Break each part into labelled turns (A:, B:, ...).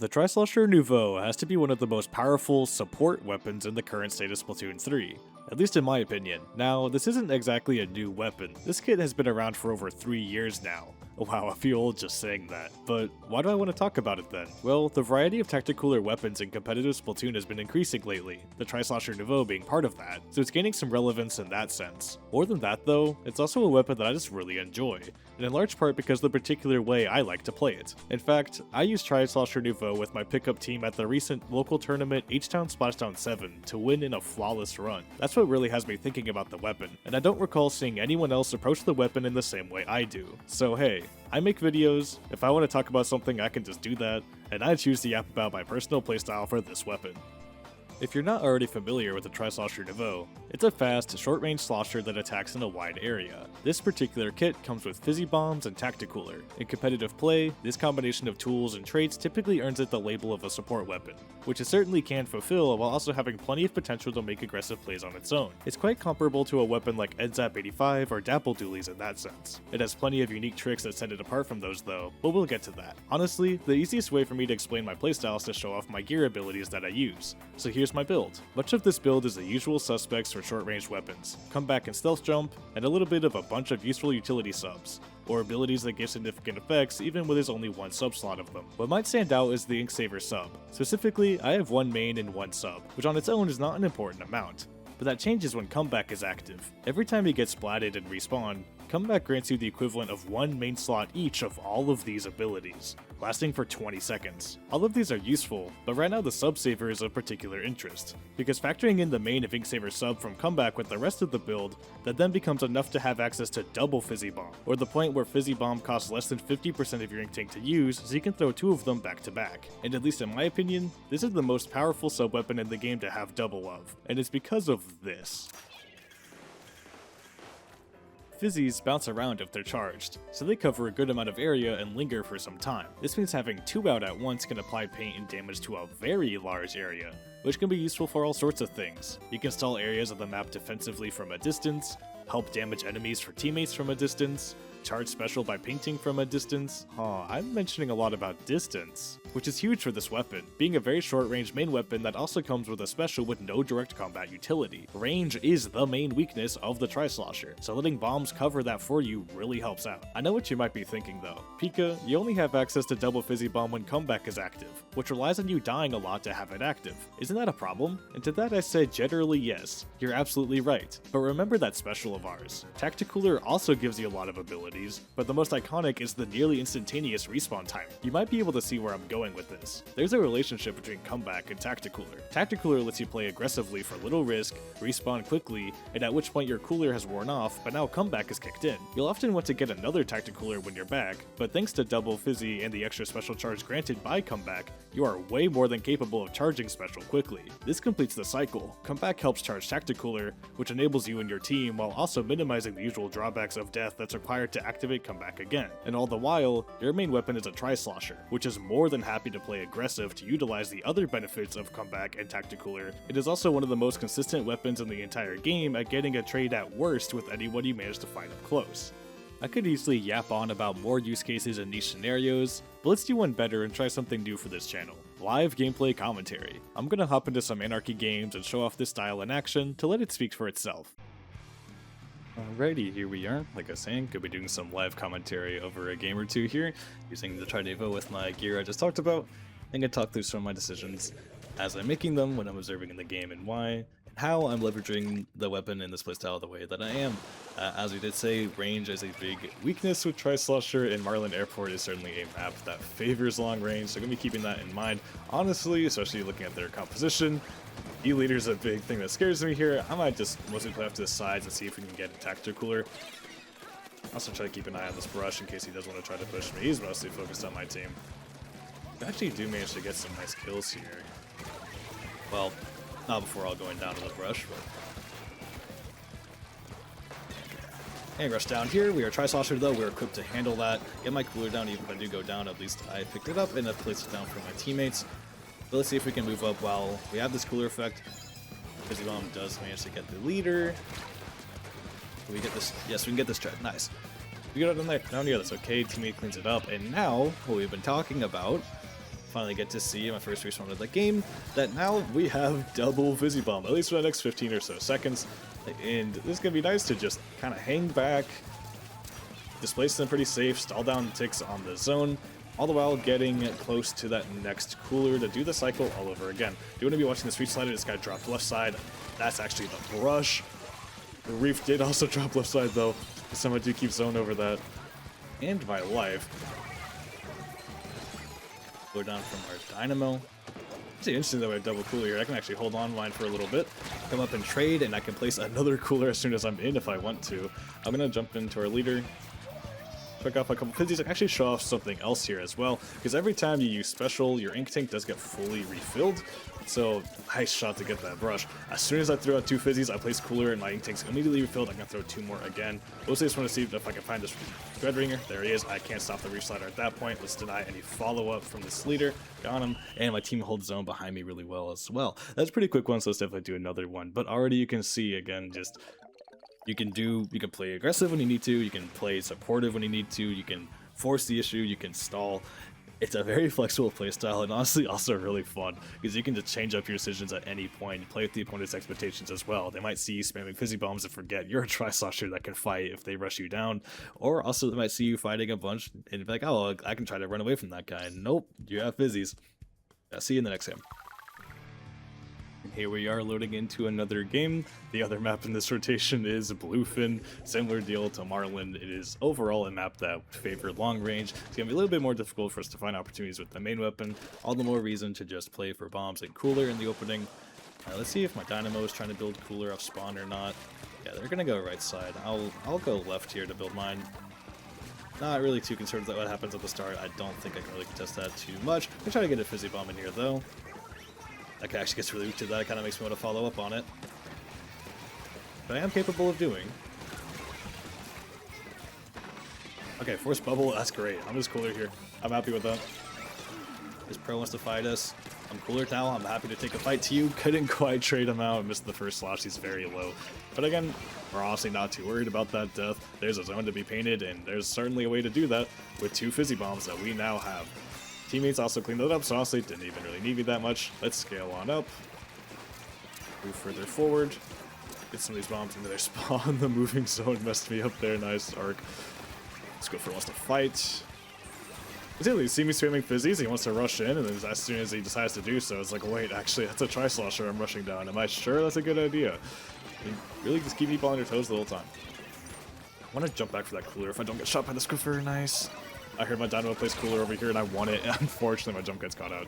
A: The Slosher Nouveau has to be one of the most powerful support weapons in the current state of Splatoon 3, at least in my opinion. Now, this isn't exactly a new weapon. This kit has been around for over 3 years now. Wow, I feel old just saying that. But why do I want to talk about it then? Well, the variety of tacticooler weapons in competitive Splatoon has been increasing lately, the Slosher Nouveau being part of that, so it's gaining some relevance in that sense. More than that though, it's also a weapon that I just really enjoy, and in large part because of the particular way I like to play it. In fact, I used Slosher Nouveau with my pickup team at the recent local tournament H-Town Splashdown 7 to win in a flawless run. That's what really has me thinking about the weapon, and I don't recall seeing anyone else approach the weapon in the same way I do. So hey, I make videos, if I want to talk about something I can just do that, and I choose to yap about my personal playstyle for this weapon. If you're not already familiar with the Slosher Nouveau, it's a fast, short-range slosher that attacks in a wide area. This particular kit comes with fizzy bombs and tacticooler. In competitive play, this combination of tools and traits typically earns it the label of a support weapon, which it certainly can fulfill while also having plenty of potential to make aggressive plays on its own. It's quite comparable to a weapon like Edzap 85 or Dapple Doolies in that sense. It has plenty of unique tricks that set it apart from those though, but we'll get to that. Honestly, the easiest way for me to explain my playstyle is to show off my gear abilities that I use. So here's my build. Much of this build is the usual suspects for short-range weapons, comeback and stealth jump, and a little bit of a bunch of useful utility subs, or abilities that give significant effects even when there's only one sub slot of them. What might stand out is the Inksaver sub. Specifically, I have one main and one sub, which on its own is not an important amount, but that changes when comeback is active. Every time you get splatted and respawn, comeback grants you the equivalent of one main slot each of all of these abilities, lasting for 20 seconds. All of these are useful, but right now the sub saver is of particular interest, because factoring in the main of Inksaver sub from comeback with the rest of the build, that then becomes enough to have access to double Fizzy Bomb, or the point where Fizzy Bomb costs less than 50% of your ink tank to use, so you can throw two of them back to back. And at least in my opinion, this is the most powerful sub weapon in the game to have double of, and it's because of this. Fizzies bounce around if they're charged, so they cover a good amount of area and linger for some time. This means having two out at once can apply paint and damage to a very large area, which can be useful for all sorts of things. You can stall areas of the map defensively from a distance, help damage enemies for teammates from a distance, charge special by painting from a distance. I'm mentioning a lot about distance, which is huge for this weapon, being a very short-range main weapon that also comes with a special with no direct combat utility. Range is the main weakness of the Slosher, so letting bombs cover that for you really helps out. I know what you might be thinking though. Pika, you only have access to double Fizzy Bomb when comeback is active, which relies on you dying a lot to have it active. Isn't that a problem? And to that I say generally yes, you're absolutely right. But remember that special of ours. Tacticooler also gives you a lot of abilities, but the most iconic is the nearly instantaneous respawn time. You might be able to see where I'm going with this. There's a relationship between comeback and tacticooler. Tacticooler lets you play aggressively for little risk, respawn quickly, and at which point your cooler has worn off, but now comeback is kicked in. You'll often want to get another tacticooler when you're back, but thanks to double fizzy and the extra special charge granted by comeback, you are way more than capable of charging special quickly. This completes the cycle. Comeback helps charge tacticooler, which enables you and your team while also minimizing the usual drawbacks of death that's required to activate comeback again. And all the while, your main weapon is a Slosher, which is more than happy to play aggressive to utilize the other benefits of comeback and tacticooler. It is also one of the most consistent weapons in the entire game at getting a trade at worst with anyone you manage to find up close. I could easily yap on about more use cases and niche scenarios, but let's do one better and try something new for this channel. Live gameplay commentary. I'm gonna hop into some Anarchy games and show off this style in action to let it speak for itself. Alrighty, here we are. Like I was saying, could be doing some live commentary over a game or two here, using the Slosher Nouveau with my gear I just talked about, and can talk through some of my decisions as I'm making them, when I'm observing in the game, and why, and how I'm leveraging the weapon in this playstyle the way that I am. As we did say, range is a big weakness with Slosher, and Marlin Airport is certainly a map that favors long range, so I'm going to be keeping that in mind. Honestly, especially looking at their composition, E-leader is a big thing that scares me here. I might just mostly play off to the sides and see if we can get a tacticooler. Also try to keep an eye on this brush in case he does want to try to push me. He's mostly focused on my team. I actually do manage to get some nice kills here. Well, not before all going down to the brush, but... And rush down here. We are Slosher though, we're equipped to handle that. Get my cooler down, even if I do go down, at least I picked it up and I've placed it down for my teammates. But let's see if we can move up while we have this cooler effect. Fizzy Bomb does manage to get the leader. Can we get this? Yes, we can get this tread. Nice. We get it down there. Down here, that's okay. Teammate cleans it up. And now, what we've been talking about finally get to see my first respawn of the game, that now we have double Fizzy Bomb, at least for the next 15 or so seconds. And this is going to be nice to just kind of hang back, displace them pretty safe, stall down ticks on the zone, all the while getting close to that next cooler to do the cycle all over again. You want to be watching the Sweet Slider, this guy dropped left side, that's actually the brush. The Reef did also drop left side though, someone do keep zone over that. And my life. Go down from our Dynamo. It's interesting that we have double cooler here. I can actually hold on mine for a little bit, come up and trade, and I can place another cooler as soon as I'm in if I want to. I'm going to jump into our leader, pick off a couple fizzies, and actually show off something else here as well, because every time you use special, your ink tank does get fully refilled. So, nice shot to get that brush. As soon as I throw out 2 fizzies, I place cooler and my ink tank's immediately refilled. I'm going to throw 2 more again. Mostly just want to see if I can find this Dread Ringer. There he is. I can't stop the Reef Slider at that point. Let's deny any follow-up from this leader. Got him. And my team holds zone behind me really well as well. That's a pretty quick one, so let's definitely do another one. But already you can see, again, just you can play aggressive when you need to. You can play supportive when you need to. You can force the issue. You can stall. It's a very flexible playstyle, and honestly also really fun, because you can just change up your decisions at any point, play with the opponent's expectations as well. They might see you spamming Fizzy Bombs and forget you're a Tri-Slosher that can fight if they rush you down, or also they might see you fighting a bunch and be like, oh, I can try to run away from that guy. Nope, you have Fizzies. I'll see you in the next game. Here we are loading into another game. The other map in this rotation is Bluefin. Similar deal to Marlin. It is overall a map that would favor long range. It's going to be a little bit more difficult for us to find opportunities with the main weapon. All the more reason to just play for bombs and cooler in the opening. Let's see if my Dynamo is trying to build cooler off spawn or not. Yeah, they're going to go right side. I'll go left here to build mine. Not really too concerned with what happens at the start. I don't think I can really contest that too much. I'm trying to get a Fizzy Bomb in here though. That actually gets really weak to that. It kind of makes me want to follow up on it. But I am capable of doing. Okay, force bubble. That's great. I'm just cooler here. I'm happy with that. This pro wants to fight us. I'm cooler now. I'm happy to take a fight to you. Couldn't quite trade him out. Missed the first slash. He's very low. But again, we're honestly not too worried about that death. There's a zone to be painted, and there's certainly a way to do that with 2 Fizzy Bombs that we now have. Teammates also cleaned that up, so honestly didn't even really need me that much. Let's scale on up. Move further forward. Get some of these bombs into their spawn. The moving zone messed me up there. Nice arc. Let's go for wants to fight. You see me spamming fizzies, he wants to rush in, and then as soon as he decides to do so, it's like, wait, actually, that's a Tri-Slosher I'm rushing down. Am I sure that's a good idea? You really just keep me on your toes the whole time. I want to jump back for that cooler if I don't get shot by the Squiffer. Nice. I heard my Dynamo plays cooler over here and I won it, and unfortunately my jump gets caught out.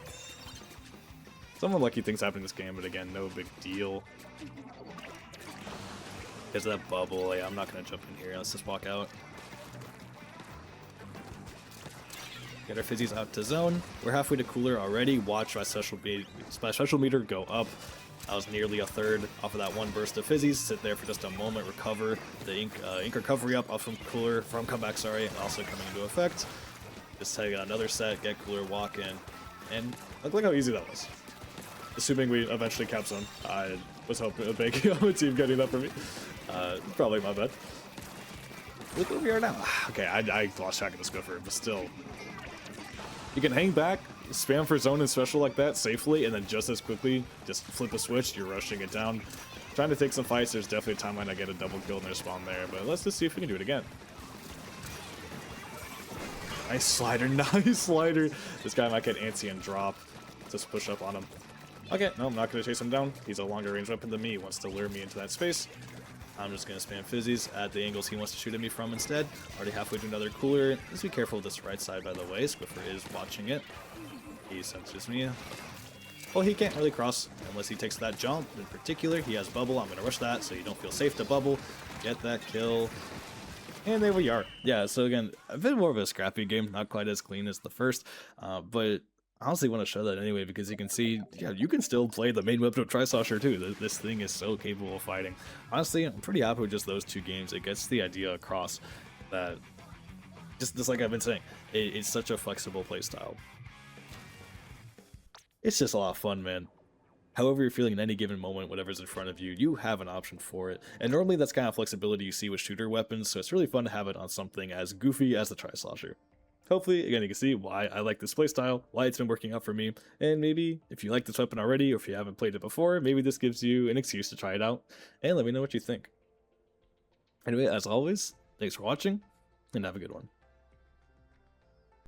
A: Some unlucky things happen in this game, but again, no big deal. Because of that bubble, yeah, I'm not going to jump in here. Let's just walk out. Get our fizzies out to zone. We're halfway to cooler already. Watch my special meter go up. I was nearly a third off of that one burst of fizzies. Sit there for just a moment, recover the ink recovery up off from cooler, from comeback, sorry, and also coming into effect. Just take another set, get cooler, walk in, and look how easy that was. Assuming we eventually cap zone. I was hoping a banking on the team getting that for me. Probably my bad. Look where we are now. Okay, I lost track of the Squiffer, but still. You can hang back, spam for zone and special like that safely, and then just as quickly, just flip a switch, you're rushing it down. Trying to take some fights, there's definitely a time when I get a double kill in their spawn there, but let's just see if we can do it again. Nice slider, nice slider. This guy might get antsy and drop. Just push up on him. Okay, no, I'm not going to chase him down. He's a longer range weapon than me. He wants to lure me into that space. I'm just going to spam fizzies at the angles he wants to shoot at me from instead. Already halfway to another cooler. Just be careful with this right side, by the way. Squiffer is watching it. He senses me. Well, he can't really cross unless he takes that jump. In particular, he has bubble. I'm going to rush that so you don't feel safe to bubble. Get that kill. And there we are. Yeah, so again, a bit more of a scrappy game. Not quite as clean as the first, but I honestly want to show that anyway, because you can see, yeah, you can still play the main weapon of Tri-Slosher too. This thing is so capable of fighting. Honestly, I'm pretty happy with just those 2 games. It gets the idea across that, just like I've been saying, it's such a flexible playstyle. It's just a lot of fun, man. However you're feeling in any given moment, whatever's in front of you, you have an option for it. And normally that's kind of flexibility you see with shooter weapons, so it's really fun to have it on something as goofy as the Tri-Slosher. hopefully, again, you can see why I like this playstyle, why it's been working out for me, and maybe if you like this weapon already, or if you haven't played it before, maybe this gives you an excuse to try it out, and let me know what you think. Anyway, as always, thanks for watching, and have a good one.